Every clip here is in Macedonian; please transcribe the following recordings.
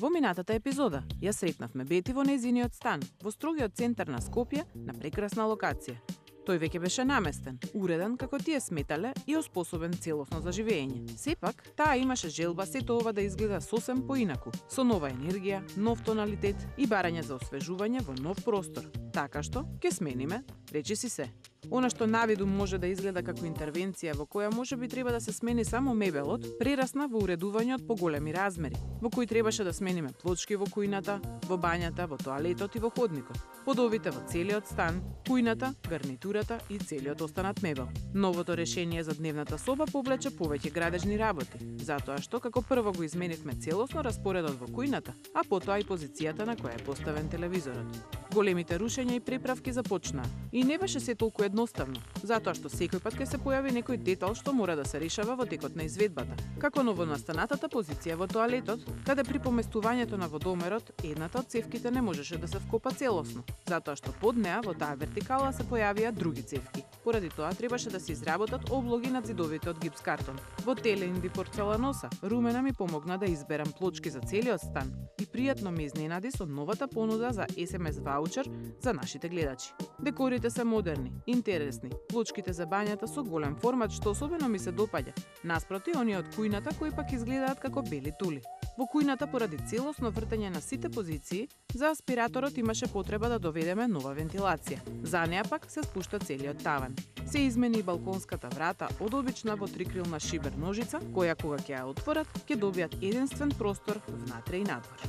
Во минатата епизода ја сретнавме Бети во нејзиниот стан, во строгиот центар на Скопје, на прекрасна локација. Тој веќе беше наместен, уреден како тие сметале и оспособен целосно за живење. Сепак, таа имаше желба сето ова да изгледа сосем поинаку, со нова енергија, нов тоналитет и барање за освежување во нов простор. Така што, ќе смениме, речиси се. Она што навиду може да изгледа како интервенција во која можеби треба да се смени само мебелот, прерасна во уредување од поголеми размери, во кои требаше да смениме плочки во кујната, во бањата, во тоалетот и во ходникот, подовите во целиот стан, кујната, гарнитурата и целиот останат мебел. Новото решение за дневната соба повлече повеќе градежни работи, затоа што како прво го изменивме целосно распоредот во кујната, а потоа и позицијата на која е поставен телевизорот. Големите рушења и преправки започнаа и не беше се толку едноставно, затоа што секој пат ќе се појави некој детал што мора да се решава во текот на изведбата, како новонастанатата позиција во тоалетот, каде при поместувањето на водомерот едната од цевките не можеше да се вкопа целосно, затоа што под неа во таа вертикала се појавија други цевки. Поради тоа требаше да се изработат облоги на зидовите од гипс картон. Во Телеинди порцеланоса, Румена ми помогна да изберам плочки за целиот стан и пријатно ме изненади со новата понуда за SMS ваучер за нашите гледачи. Декорите се модерни, интересни, плочките за бањата со голем формат што особено ми се допаѓа, наспроти оние од кујната кои пак изгледаат како бели тули. Во кујната поради целосно вртење на сите позиции, за аспираторот имаше потреба да доведеме нова вентилација. За неа пак се спушта целиот таван. Се измени и балконската врата од обична во трикрилна шибер ножица, која кога ќе ја отворат, ќе добијат единствен простор внатре и надвор.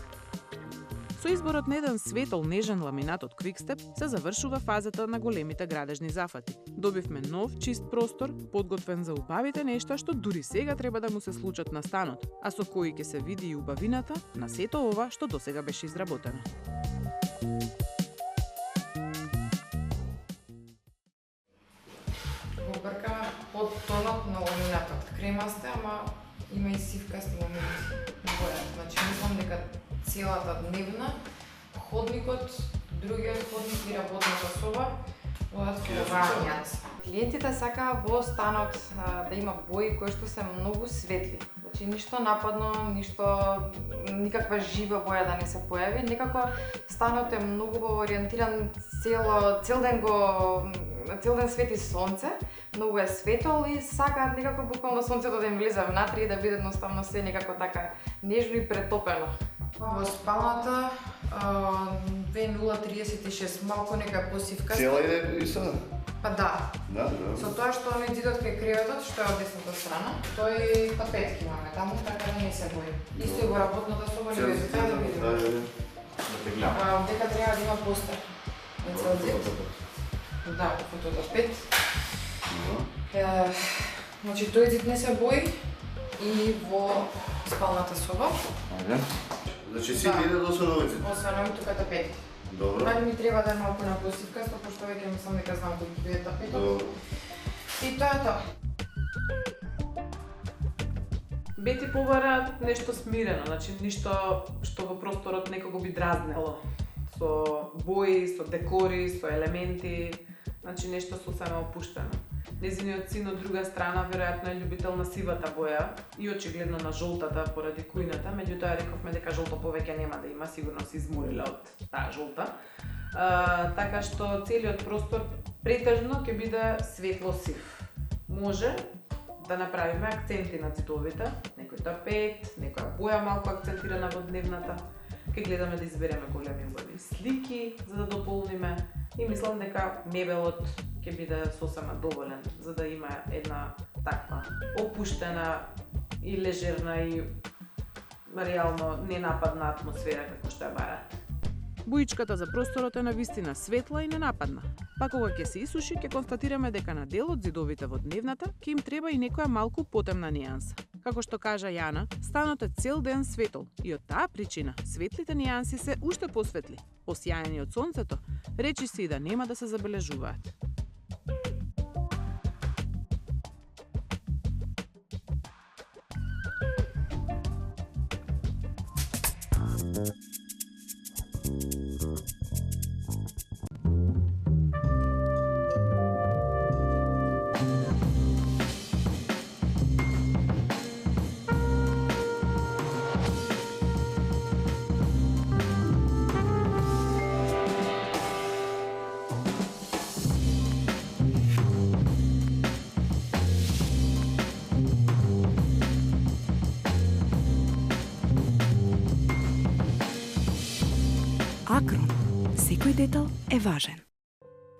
Со изборот на еден светол нежен ламинат од Quickstep се завршува фазата на големите градежни зафати. Добивме нов, чист простор, подготвен за убавите нешта што дури сега треба да му се случат на станот, а со кои ќе се види и убавината на сето ова што досега беше изработено. Го бркаме под тонот на ламинатот. Кремасте, ама има и сивкасти моменти на бојата. Значи, мислам дека целата дневна, ходникот, другиот ходник и работната соба одат во вањац. Клиентите сакаа во станот да има бои кои што се многу светли. Значи ништо нападно, никаква жива боја да не се појави. Некако станот е многу ориентиран цел ден свети сонце, многу е светол и сакаат некако буквално сонцето да им влезе внатре и да биде едноставно се некако така нежно и претопено. Во спалната 2036, малку нека посивка. Цела и сега? Па да. Да. Со тоа што оној зидот кај креветот, што е од десната страна, тој тапетки имаме таму, така да не се бои. Исто и во работната соба не веќе да видиме. Да те гледам. Дека треба да има постер. На цел зид. Да, фототапет. Значи тој зид не се бои и во спалната соба. Ајде. Значи сите иде до освен освен овој тука тапети. Добро. Мали ми треба да е малку на посивка, пошто веќе мислам дека знам кој ќе биде тапетот. Добро. И тоа е тоа. Бети побара нешто смирено, значи ништо што во просторот некого би дразнело. Со бои, со декори, со елементи, значи нешто сосема опуштено. Незиниот син од друга страна веројатно е љубител на сивата боја и очигледно на жолтата поради кујната, меѓутоа рековме дека жолто повеќе нема да има, сигурно се измориле од таа жолта. Така што целиот простор претежно ќе биде светло сив. Може да направиме акценти на зидовите, некој тапет, некоја боја малку акцентирана во дневната. Ке гледаме да избереме големи убави слики за да дополниме и мислам дека мебелот ќе биде сосема доволен за да има една таква опуштена и лежерна и реално ненападна атмосфера како што ја барат. Боичката за просторот е навистина светла и ненападна. Па кога ќе се исуши, ќе констатираме дека на дел од зидовите во дневната ќе им треба и некоја малку потемна нијанса. Како што кажа Јана, станот е цел ден светол и од таа причина светлите нијанси се уште посветли, осјаени од сонцето, речиси и да нема да се забележуваат. детал е важен.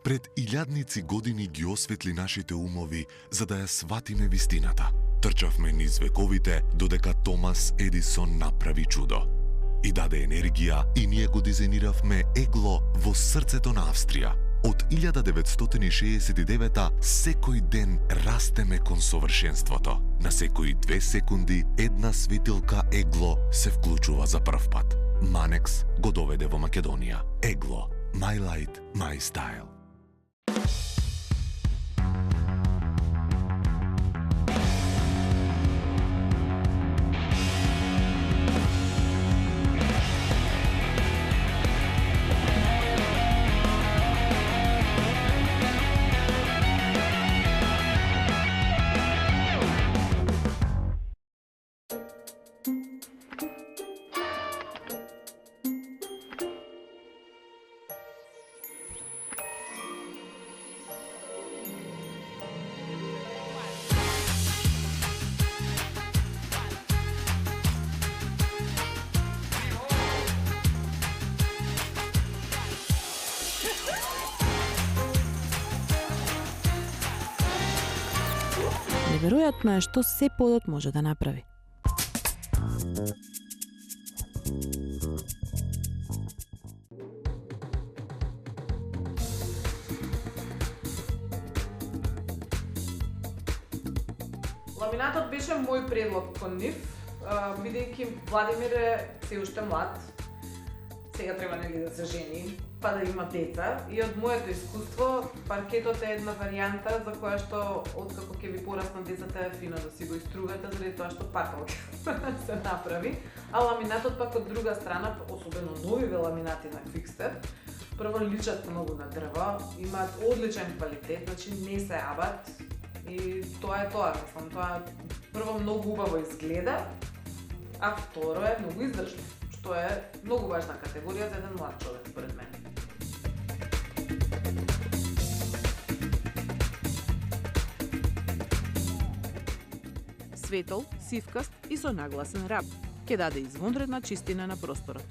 Пред илјадници години ги осветли нашите умови за да ја сватиме вистината. Трчавме низ вековите додека Томас Едисон направи чудо. И даде енергија и ние го дизајниравме егло во срцето на Австрија. Од 1969 секој ден растеме кон совршенството. На секои 2 секунди една светилка егло се вклучува за прв пат. Манекс го доведе во Македонија. Егло. My light, my style. Неверојатно е што се подот може да направи. Ламинатот беше мој предлог кон нив, бидејќи Владимир е се уште млад, сега треба нели да се жени, па да има деца, и од моето искуство паркетот е една варијанта за која што откако ќе ви пораснат децата е фино да си го истругате заради тоа што пакал се направи, а ламинатот пак од друга страна, особено новиве ламинати на Quickstep, прво личат многу на дрво, имаат одличен квалитет, значи не се абат и тоа е тоа, мислам, тоа прво многу убаво изгледа, а второ е многу издржливо, што е многу важна категорија за еден млад човек, според мене. Светол, сивкаст и со нагласен раб, ќе даде извонредна чистина на просторот.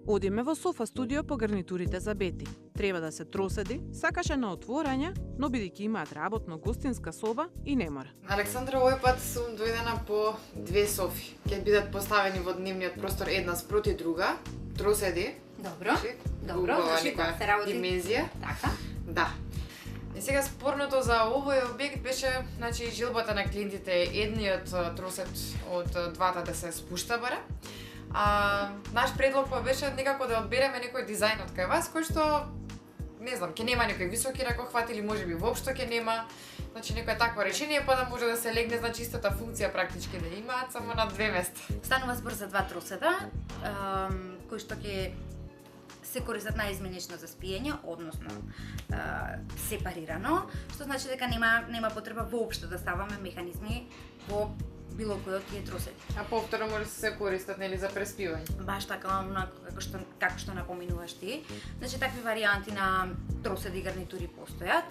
Одиме во Софа студио по гарнитурите за Бети. Треба да се троседи, сакаше на отворање, но бидејќи имаат работно гостинска соба и не мора. Александра, овој пат сум дојдена по 2 софи. Ќе бидат поставени во дневниот простор една спроти друга, троседи. Добро, значи тоа се работи. Димензија. Така. Да. И сега спорното за овој објект беше, значи, жилбата на клиентите едниот тросет од двата да се спушта баре. Наш предлог па беше некако да одбереме некој дизајн од кај вас, кој што, не знам, ќе нема некој високи ракохват или можеби воопшто ќе нема. Значи некој такво решение па да може да се легне, значи истата функција практички да имаат, само на 2 места. Станува збор за 2 тросета, кои што ќе се користат најизменично за спиење, односно сепарирано, што значи дека нема потреба воопшто да ставаме механизми во било кој од тие тросети. А повторно може да се користат нели за преспивање. Баш така, како што напоминуваш ти. Значи такви варијанти на троседи и гарнитури постојат.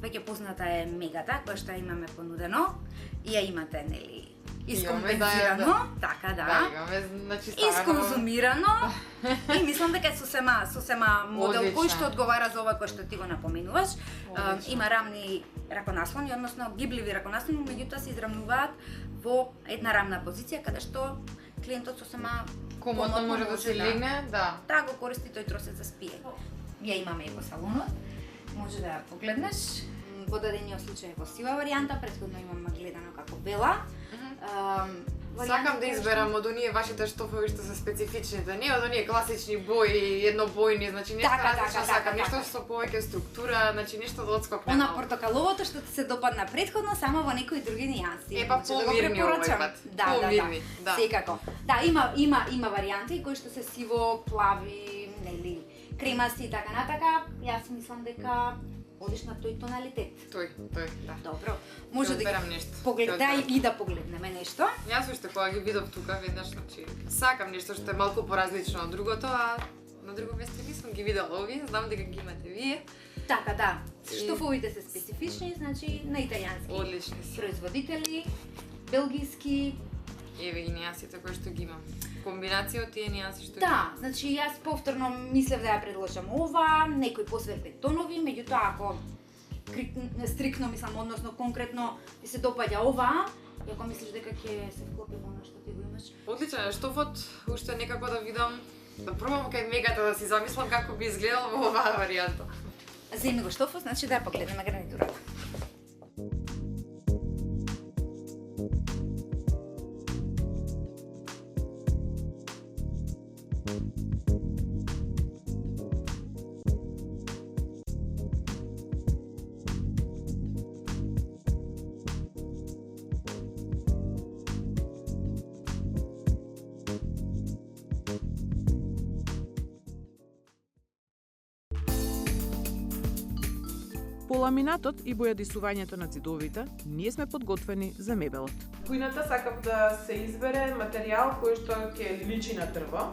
Веќе позната е Мегата, која што имаме понудено и ја имате нели искомпензирано, така да. Значи исконзумирано и мислам дека сосема модел одлично, кој што одговара за ова кој што ти го напоминуваш. Има рамни раконаслони, односно гибливи раконаслони, меѓутоа се израмнуваат во една рамна позиција каде што клиентот сосема комодно може да се легне, да. Таа го користи тој тросет за спиење. Ја имаме и во салонот. Може да ја погледнеш. Во дадениот случај во сива варијанта, претходно имаме гледано како бела. Сакам да изберам од оние вашите штофови што се специфичните, не од оние класични бои, еднобојни, значи нешто различно сакам, нешто со повеќе структура, значи нешто да одскокне. Она портокаловото што ти се допадна претходно, само во некои други нијанси. Па помирни овој пат. Да. Секако. Да, има варијанти кои што се сиво, плави, нели, кремасти и така натака. Јас мислам дека одиш на тој тоналитет. Тој, да. Добро. Може да нешто. Погледај и да погледнеме нешто. Јас уште кога ги видов тука веднаш, значи сакам нешто што е малку поразлично од другото, а на друго место нисам ги видела овие, знам дека ги имате вие. Така, да. Штофовите се специфични, значи на италијански. Одлични се. Производители, белгиски, еве и нејасите кои што ги имам. Комбинација од тие нејаси што Да, значи јас повторно мислев да ја предложам ова, некои посветли тонови, меѓутоа ако стрикно мислам, односно конкретно ти се допаѓа ова, и ако мислиш дека ќе се вклопи во она што ти го имаш. Одличен е штофот, уште некако да видам, да пробам кај мегата да си замислам како би изгледал во оваа варијанта. Земи го штофот, значи да ја погледнеме гарнитурата. По ламинатот и бојадисувањето на ѕидовите, ние сме подготвени за мебелот. Кујната сакам да се избере материјал кој што ќе личи на дрво,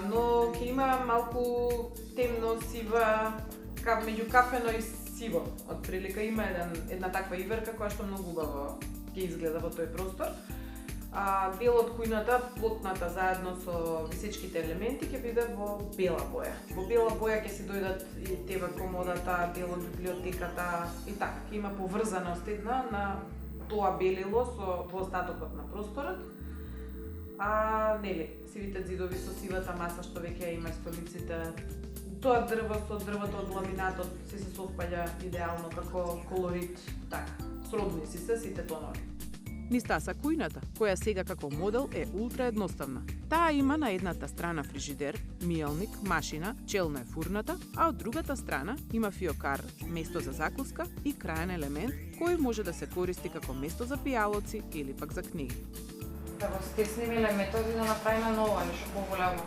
но ќе има малку темно сива, меѓу кафено и сиво. Од прилика има една таква иверка која што многу убаво ќе изгледа во тој простор. Дел од кујната, плотната заедно со висечките елементи ќе биде во бела боја. Во бела боја ќе си дојдат и ТВ комодата, дел од библиотеката и така. Ќе има поврзаност една на тоа белило во остатокот на просторот. Нели, сивите ѕидови со сивата маса што веќе има столиците. Тоа дрво со дрвото од ламинатот се совпаѓа идеално како колорит, така. Сродни си се сите тонови. Нистаса кујната, која сега како модел е ултра едноставна. Таа има на едната страна фрижидер, миелник, машина, челна е фурната, а од другата страна има фиокар, место за закуска и краен елемент кој може да се користи како место за пијалоци или пак за книги. Да го стеснеме методи да направиме ново, нешто поголемо.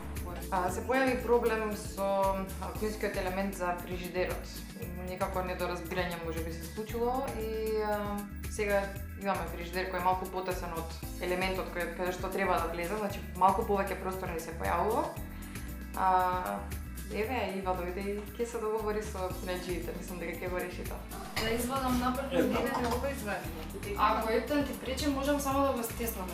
Се појави проблем со кујнскиот елемент за фрижидерот. Некако недоразбирање можеби се случило и сега имаме фрижидер кој е малку потесен од елементот каде што треба да влезе, значи малку повеќе простор ни се појавува. Еве, Ива дојде и ќе се договори со финансиите, мислам дека ќе го реши тоа. Да извадам напред да видите да го извади. Ако ептен ти пречи, можам само да го стеснам.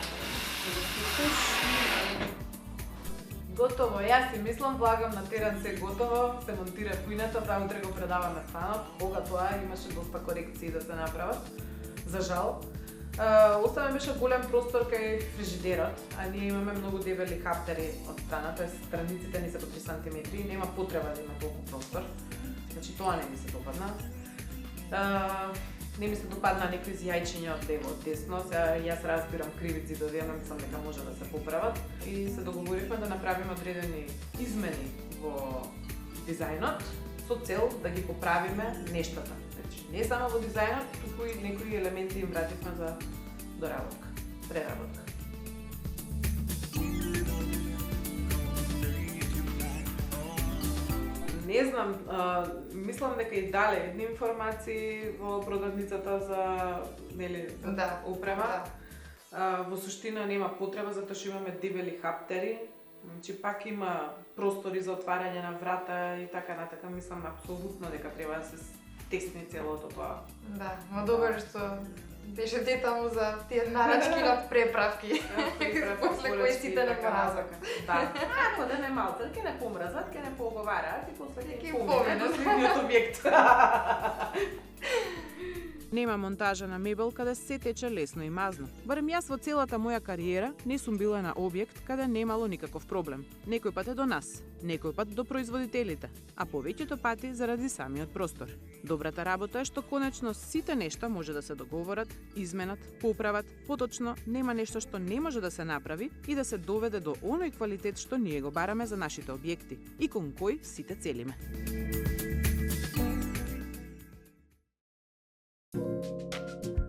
Готово, јас си мислам, влагам на терен се готово, се монтира кујната, да утре го предаваме станот. Кога тоа имаше доста корекции да се направат. За жал. Оставаме беше голем простор кај фрижидерот, а ние имаме многу дебели хаптери од страна, тоа страниците ни се по 3 см и нема потреба да има толку простор. Значи тоа не ми се допадна. Не ми се допадна некои зјајчиња од лево, од десно, сега јас разбирам криви ѕидови, ама мислам дека може да се поправат и се договоривме да направиме одредени измени во дизајнот со цел да ги поправиме нештата. Значи, не само во дизајнот, туку и некои елементи им вративме за доработка, преработка. Не знам, мислам дека и дале едни информации во продавницата за опрема. Во суштина нема потреба затоа што имаме дебели хаптери. Значи пак има простори за отварање на врата и така натака, мислам апсолутно дека треба да се стесни целото тоа. Да, но добро што беше детално за тие нарачки на преправки. После кои сите не поразака. Да. Ако да не малце, ќе не помразат, ќе не поговараат и после ќе поминат следниот објект. Нема монтажа на мебел каде се тече лесно и мазно. Барем јас во целата моја кариера не сум била на објект каде немало никаков проблем. Некој пат е до нас, некој пат до производителите, а повеќето пати заради самиот простор. Добрата работа е што конечно сите нешта може да се договорат, изменат, поправат, поточно нема нешто што не може да се направи и да се доведе до оној квалитет што ние го бараме за нашите објекти и кон кој сите целиме.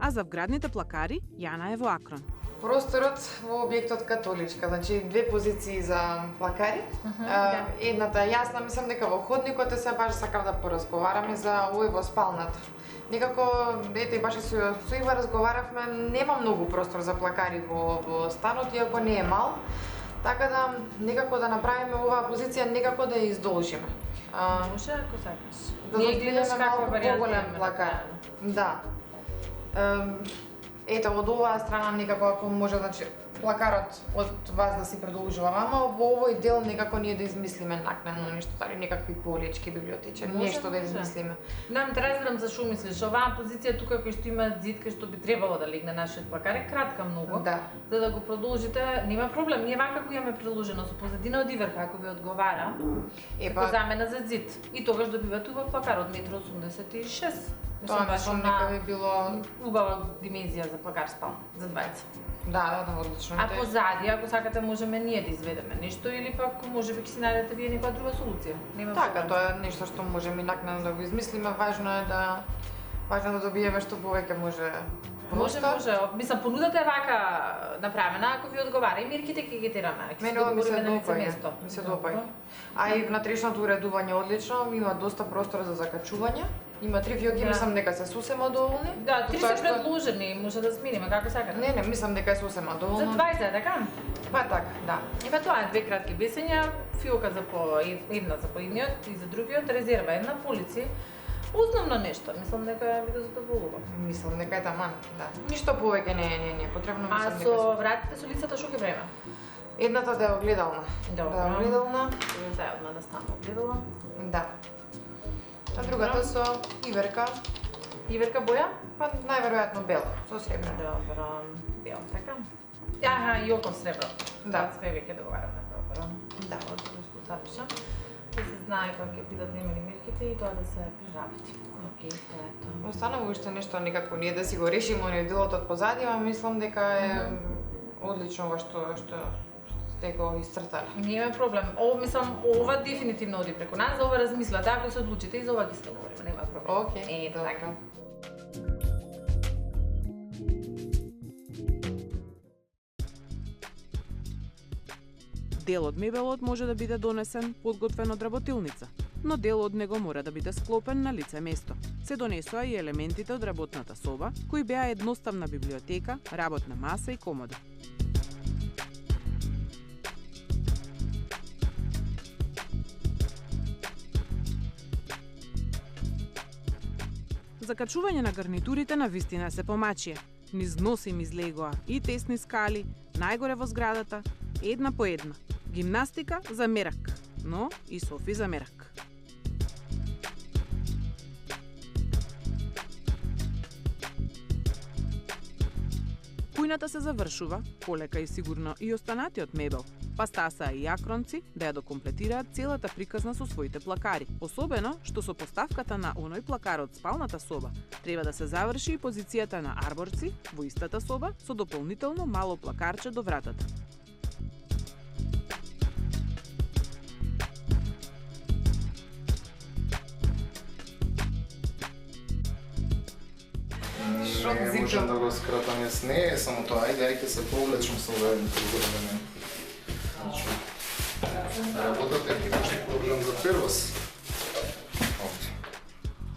А за вградните плакари, Јана е во Акрон. Просторот во објектот католичка, значи две позиции за плакари. Едната јасна, мислам дека во ходникот се баш сакав да поразговараме за овој во спалната. Некако, ете, баш и со Ива разговаравме, нема многу простор за плакари во станот, иако не е мал. Така да, некако да направиме оваа позиција, некако да ја издолжиме. Може ако сакаш. Да гледаме каква варијанта плакар. Да. Ето, од оваа страна некако ако може, значи, плакарот од вас да си продолжува, ама во овој дел некако ние да измислиме накнено нешто, дали некакви полички, библиотече, нешто да измислиме. Нам те разбирам за што мислиш. Оваа позиција тука кој што има зид, кој што би требало да легне нашиот плакар е кратка многу. Да. За да го продолжите, нема проблем. Ние вака го имаме приложено со позадина од и врх, ако ви одговара. Како замена за зид. И тогаш добивате ова плакар од 1,86 м. Тоа мислам дека би било убава димензија за плакар спална, за двајца. Да, одлично. А позади, ако сакате, можеме ние да изведеме нешто или пак можеби ќе си најдете вие некоја друга солуција. Нема така, проблем. тоа е нешто што можеме и накнено да го измислиме, важно е да добиеме што повеќе може. Може. Мислам, понудата е вака направена, ако ви одговара и мирките ќе ги тераме. Мене ова ми се допаѓа. А и внатрешното уредување одлично, има доста простор за закачување. Има 3 фиоки, мислам дека се сосема доволни. Да, 3 се предложени, може да смириме како сакате. Не, мислам дека е сосема доволно. За 20, така? Па така, да. Има тоа е 2 кратки бесења, фиока за една за едниот и за другиот, резерва една полици. Основно нешто, мислам дека ви да задоволува. Мислам дека е таман, да. Ништо повеќе не е потребно, мислам дека. А со вратите со лицата што ќе време? Едната да е огледална. Добро. Да е огледална. Да, одма да стане огледала. Да. А другата со иверка. Иверка боја? Па најверојатно бел, со сребро. Добро, бел, така. Аха, и окон сребро. Да. Све веќе договараме, добро. Да. Одлично што запишам. Да се знае кога ќе бидат имали мерките и тоа да се приработи. Океј, тоа е тоа. Останува уште нешто некако ние да си го решиме оној делот од позади, ама мислам дека е одлично ова што сте го исцртале. Нема проблем. Мислам, ова дефинитивно оди преку нас, за ова размислате, ако се одлучите и за ова ќе се договориме, нема проблем. Океј, така. Дел од мебелот може да биде донесен подготвен од работилница, но дел од него мора да биде склопен на лице место. Се донесоа и елементите од работната соба, кои беа едноставна библиотека, работна маса и комода. Закачување на гарнитурите на вистина се помачија. Низ нос им излегоа и тесни скали, најгоре во зградата, една по една. Гимнастика за мерак, но и софи за мерак. Кујната се завршува, полека и сигурно и останатиот мебел, па стаса и акронци да ја докомплетираат целата приказна со своите плакари. Особено што со поставката на оној плакар од спалната соба треба да се заврши и позицијата на арборци во истата соба со дополнително мало плакарче до вратата. Не можам да го скратам, јас не е само тоа, ајде се повлечам со ова време. Работата е имаш проблем за превоз.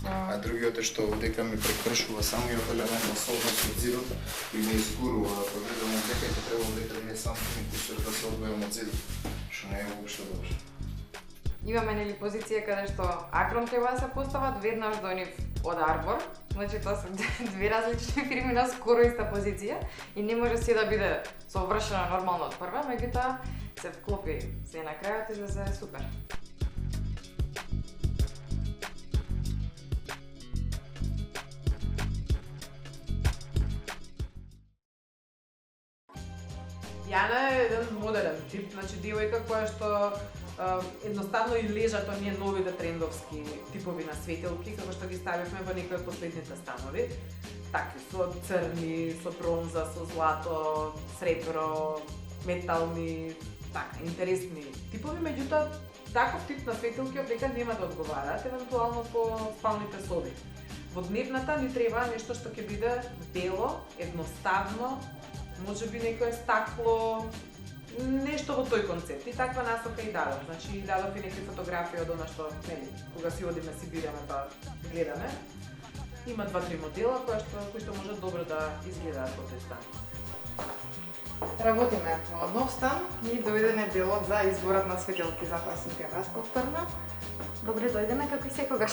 А другиот е што дека ми прекршува самиот елемент на солност од зидот и не изгурува. Ако гледам дека ќе требало дека не сам кусор да се одвојам од зидот, што не е воопшто добро. Имаме нели позиција каде што акрон треба да се постават веднаш до нив од арбор. Значи тоа се две различни фирми на скоро иста позиција и не може се да биде совршено нормално од прва, меѓутоа се вклопи се на крајот и излезе супер. Јана е еден модерен тип, значи девојка која што едноставно и лежат оние новите трендовски типови на светелки, како што ги ставивме во некои од последните станови. Такви, со црни, со бронза, со злато, сребро, метални, така, интересни типови, меѓутоа таков тип на светелки опрека нема да одговараат, евентуално по спалните соби. Во дневната ни треба нешто што ќе биде бело, едноставно, можеби некое стакло, нешто во тој концепт. И таква насока и дадов. Значи, дадов и некои фотографии од она што, нели, кога си одиме, си бираме, па гледаме. Има 2-3 модела кои што можат добро да изгледаат во тој стан. Работиме во нов стан и дојде делот за изборот на светилки, затоа сум ти повторна. Добре дојдеме како и секогаш.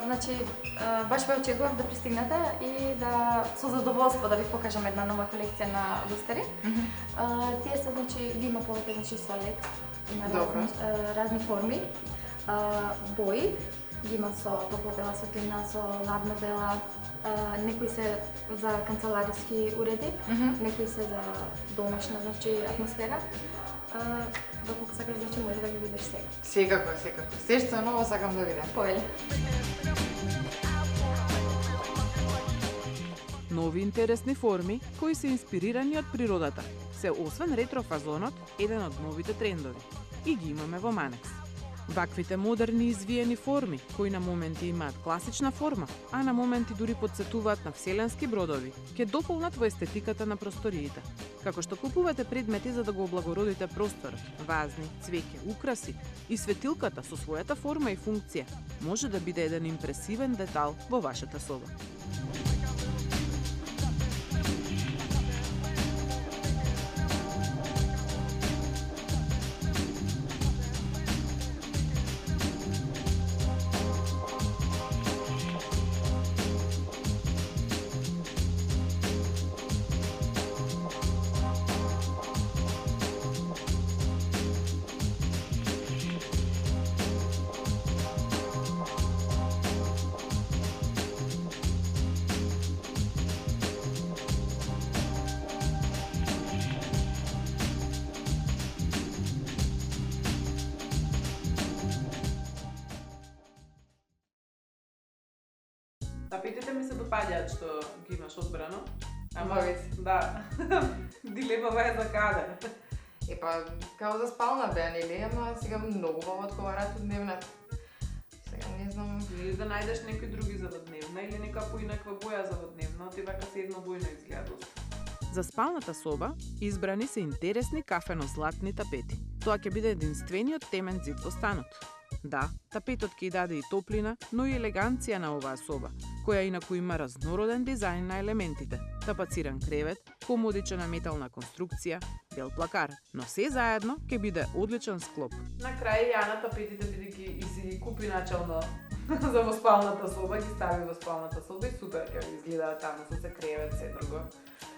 Значи, баш ве очекував да пристигнете и да со задоволство да ви покажам една нова колекција на лустери. Тие се, значи, ги има повеќе, значи, со лед, има разни форми, бои, ги има со топло-бела светлина, со ладно-бела, некои се за канцелариски уреди, некои се за домашна, значи, атмосфера. Доколку сакаш, значи, може да ги видиш сега. Секако. Се што ново сакам да видам. Повели. Нови интересни форми кои се инспирирани од природата се, освен ретро фазонот, еден од новите трендови. И ги имаме во Манекс. Ваквите модерни извиени форми, кои на моменти имаат класична форма, а на моменти дури подсетуваат на вселенски бродови, ќе дополнат во естетиката на просториите. Како што купувате предмети за да го облагородите просторот, вазни, цвеќе, украси и светилката со својата форма и функција, може да биде еден импресивен детал во вашата соба. Тапетите ми се допаѓаат што ги имаш одбрано. Ама да. Дилемава е за каде. Епа, као за спална беа, нели, ама сега многу во одговараат од дневната. Сега не знам. Или да најдеш некои други за водневна или нека поинаква боја за водневна, ти вака се еднобојно изгледа доста. За спалната соба избрани се интересни кафено-златни тапети. Тоа ќе биде единствениот темен зид во станот. Да, тапетот ќе даде и топлина, но и елеганција на оваа соба, која инаку има разнороден дизајн на елементите. Тапациран кревет, комодична метална конструкција, бел плакар, но се заедно ќе биде одличен склоп. На крај Јана тапетите биде ги купи начално за во спалната соба, ги стави во спалната соба и супер ќе изгледа таму со се кревет, се друго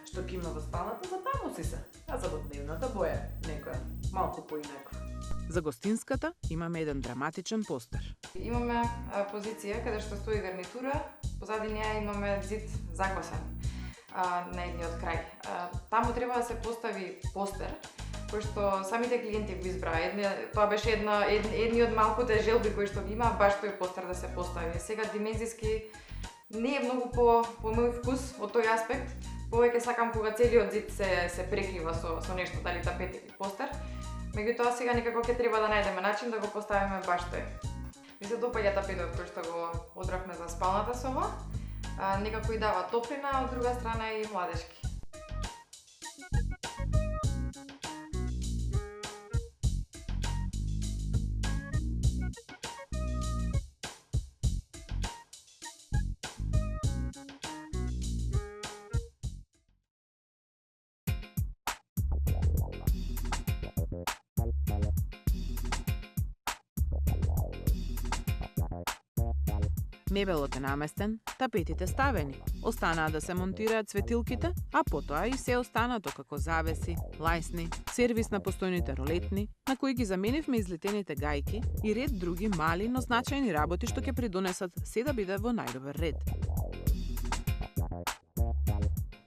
што ќе има во спалната, за таму си се. А за водневната боја некоја малку поинаква. За гостинската имаме еден драматичен постер. Имаме позиција каде што стои гарнитура, позади неа имаме зид закосен на едниот крај. Таму треба да се постави постер, кој што самите клиенти го избраа. Тоа беше едни од малкуте желби кои што ги има, баш тој постер да се постави. Сега димензиски не е многу по мој вкус од тој аспект. Повеќе сакам кога целиот зид се прекрива со нешто, дали тапет или постер. Меѓутоа сега некако ќе треба да најдеме начин да го поставиме баш тој. Ми се допаѓа тапетот кој што го одравме за спалната соба. Некако и дава топлина, од друга страна и младешки. Мебелот е наместен, тапетите ставени. Останаа да се монтираат светилките, а потоа и се останато како завеси, лајсни, сервис на постојните ролетни, на кои ги заменивме излетените гајки и ред други мали, но значајни работи што ќе придонесат се да биде во најдобар ред.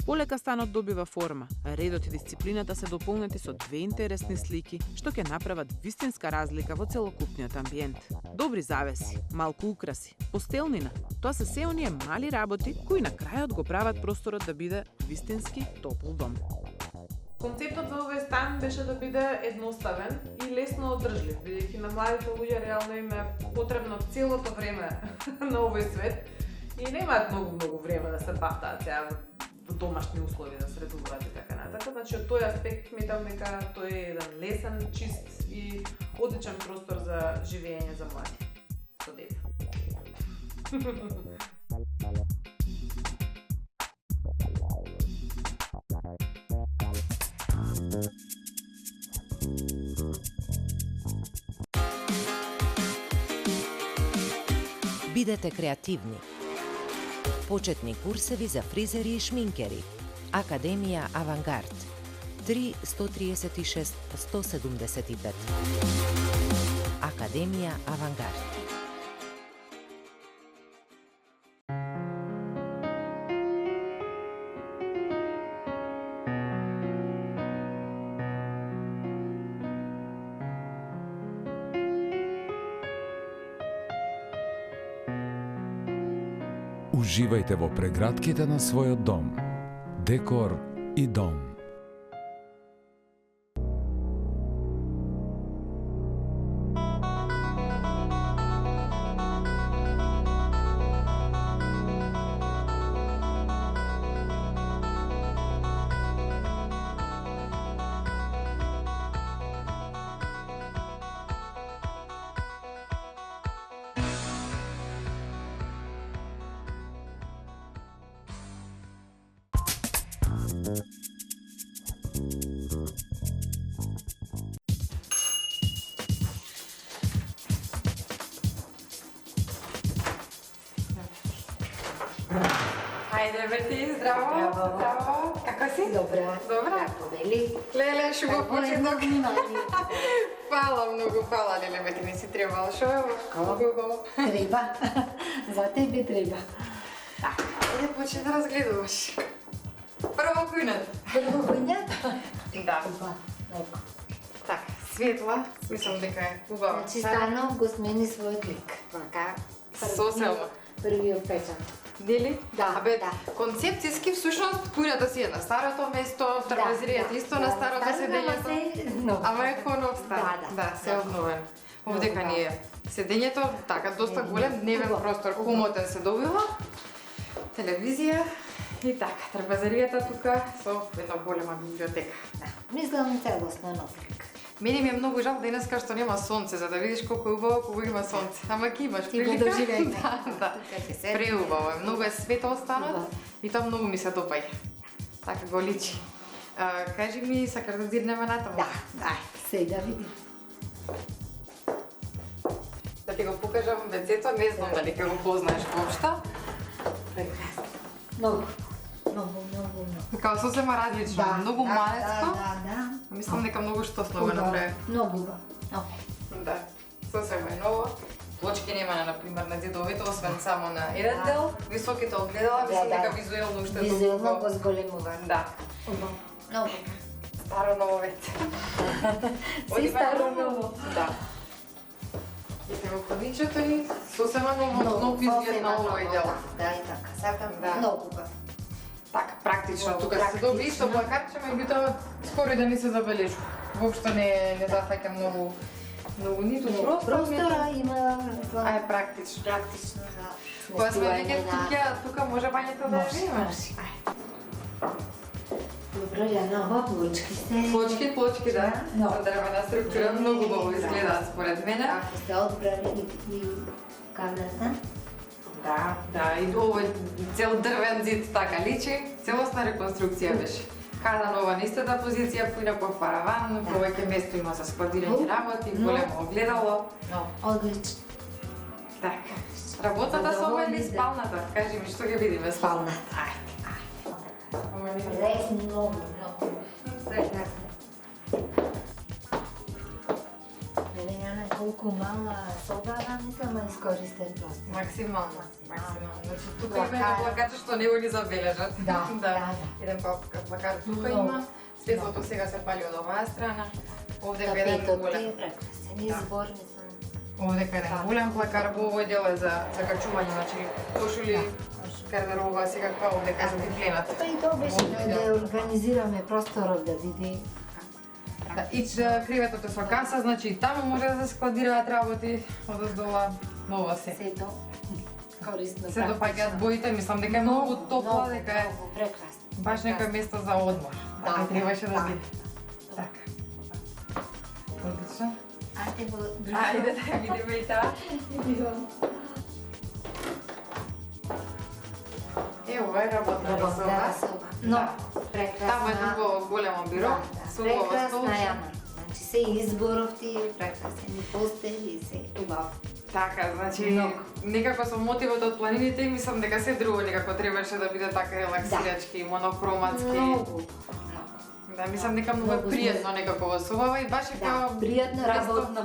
Полека станот добива форма, а редот и дисциплината се дополнети со две интересни слики, што ќе направат вистинска разлика во целокупниот амбиент. Добри завеси, малку украси, постелнина, тоа се се оние мали работи кои на крајот го прават просторот да биде вистински топол дом. Концептот за овој стан беше да биде едноставен и лесно одржлив, бидејќи на младите луѓе реално им е потребно целото време на овој свет и немаат многу време да се бафтаат сега во домашни услови да средуваат и така натаму. Значи од тој аспект сметам дека тој е еден лесен, чист и одличен простор за живење за млади со дете. Бидете креативни. Почетни курсеви за фризери и шминкери. Академија Авангард. 3 136 175. Академија Авангард. Уживајте во прегратките на својот дом. Декор и дом. Ајде, Бети, здраво. Здраво. Како си? Добра. Добра. Како вели? Леле, шуго почеток. внимание. Фала, многу фала, Леле, Бети, не си требало. Шо е? Како? Треба. За тебе треба. Ајде, почни да разгледуваш. Прво кујнат. Прво кујнат? Да. Уба. Лепо. Така, светла, мислам дека е убава. Значи стано го смени својот лик. Вака. Соселно. Првиот печат. Дели? Да, Абе, да. концепцијски всушност кујната си е на старото место, трапезеријата исто на старото седењето. Ама е ко нов стар. Да, се обновен. Овдека ни е седењето, така доста голем, дневен простор, комотен се добива. Телевизија и така, трапезеријата тука со една голема библиотека. Мислам целосно нов лик. Мене ми е многу жал денеска што нема сонце, за да видиш колку е убаво кога има сонце. Ама ки имаш Ти го прилика. доживеј. Да. Преубаво е, многу е светол станот и тоа многу ми се допаѓа. Така го личи. Кажи ми, сакаш да зиднеме натаму? Да, сеј да видим. Да ти го покажам вецето, не знам дали ќе го познаеш воопшто. Прекрасно. Многу. Многу. Као сосема различно, многу малецко. Да. Мислам дека многу штосно го направи. Многу убаво. Да, сосема е ново. Плочки нема, например, на зидовите, освен само на еден дел. Високите огледала, мислам дека визуелно уште визуелно го зголемува. Да. Убаво. Многу. Старо ново веќе. Си старо ново. Да. И во ходничето и сосема нов изглед на овој дел. Да, и така. Сакам Да. многу убаво. Така, практично, тука се добри исто плакатче, меѓутоа скоро и да не се забележува. Воопшто не зафаќа многу ниту простор, има а е практично. Практично за Кога сме веќе тука може бањето да живееш. Добро, ја нова плочки се. Плочки, да. Со дрвена структура, многу убаво изгледаат според мене. Ако сте одбрали и кадрата. Да, и овој цел дрвен зид така личи, целосна реконструкција беше. Кадан ова на истата позиција, поина по параван, повеќе место има за складирање работи, големо огледало. Одлично. Така. Работата со ова или спалната? Кажи ми, што ќе видиме спалната? Много. Прекрасно. Елена, колку мала собара, мислам, искористен простор. Максимално. Значи, тука има едно плакаче што не го ни забележат. Да. Еден плакат тука има, светлото сега се пали од оваа страна. Овдека еден голем. Прекрасен избор, мислам. Овдека еден голем плакар, во овој дел е за качување, значи кошули, гардероба, секаква овдека за диплената. Па и тоа беше да организираме просторот да биде. Да, и креветот е со каса, значи и таму може да се складираат работи, одоздола ново се. Сето корисно. Се допаѓаат боите, мислам дека е многу топла, дека е прекрасно. Баш некој место за одмор. Така требаше да биде. Така. Одлично. Ајде да видиме и таа. Ова е работна соба. Но, прекрасна. Таму е друго големо биро, со убава столче. Значи се изборов ти прекрасен, и постели, и се убаво. Така, значи, Многу. некако со мотивот од планините, мислам дека се друго некако требаше да биде така релаксирачки, монохроматски. Многу. Да, мислам дека многу е Многу пријатно сме- некако во собава и баш е Да, као пријатно работно.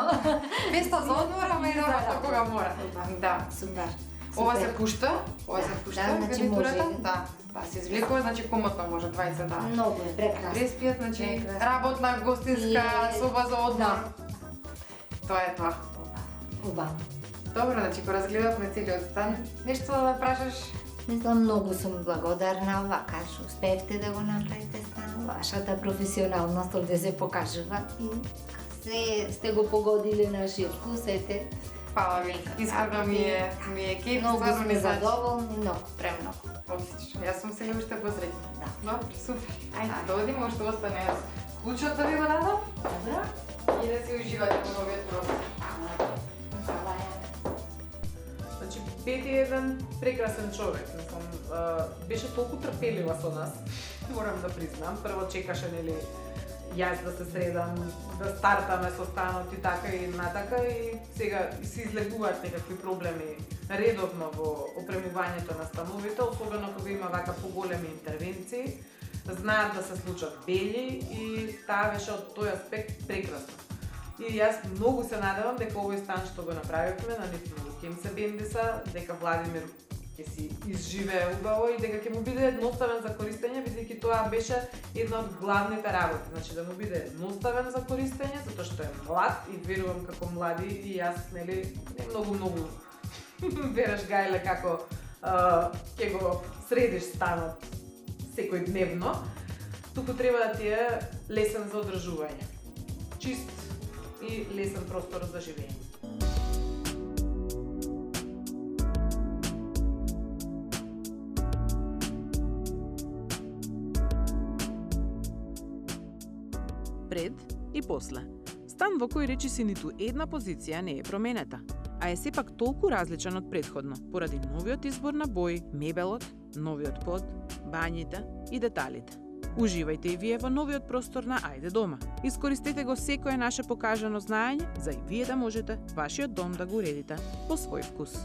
Место за одмор, ама и За работа работа. кога мора. Да. Супер. Ова се Супер. пушта, ова се пушта, Да, значи гарнитурата. може. Да, се извлекува, значи комотно може 20 дана. Многу е прекрасно. Преспијат, значи Прекрасно. работна, гостинска, И- соба за одмор. Да. Тоа е тоа. Убаво. Добро, значи го разгледавме целиот стан. Нешто да прашаш? Мислам, многу сум благодарна вака што успеевте да го направите стан. Вашата професионалност овде се покажува и се сте го погодиле нашиот вкус, ете. Фала ви. Искрено ми е кеф, Многу стварно сме ни значи. задоволни, многу, премногу. Одлично. Јас сум сега уште посреќна. Да. Добро, супер. Ајде, да одиме, уште остане јас. Клучот да ви го дадам Добро? и да си уживате во новиот процес. Значи, Пети е еден прекрасен човек, мислам, беше толку трпелива со нас, морам да признам. Прво чекаше, нели, јас да се средам, да стартаме со станот и така и натака и сега се излегуваат некакви проблеми редовно во опремувањето на становите, особено кога има вака поголеми интервенции, знаат да се случат бели и таа беше од тој аспект прекрасно. И јас многу се надевам дека овој стан што го направивме на нив многу ќе им се бендиса, дека Владимир ќе си изживее убаво и дека ќе му биде едноставен за користење, бидејќи тоа беше една од главните работи, значи да му биде едноставен за користење, затоа што е млад и верувам како млади и јас, нели, не многу вераш гајле како ќе го средиш станот секој дневно, туку треба да ти е лесен за одржување. Чист и лесен простор за живење. Пред и после. Стан во кој речиси ниту една позиција не е променета, а е сепак толку различен од претходно, поради новиот избор на бои, мебелот, новиот под, бањите и деталите. Уживајте и вие во новиот простор на Ајде дома. Искористете го секое наше покажано знаење за и вие да можете вашиот дом да го уредите по свој вкус.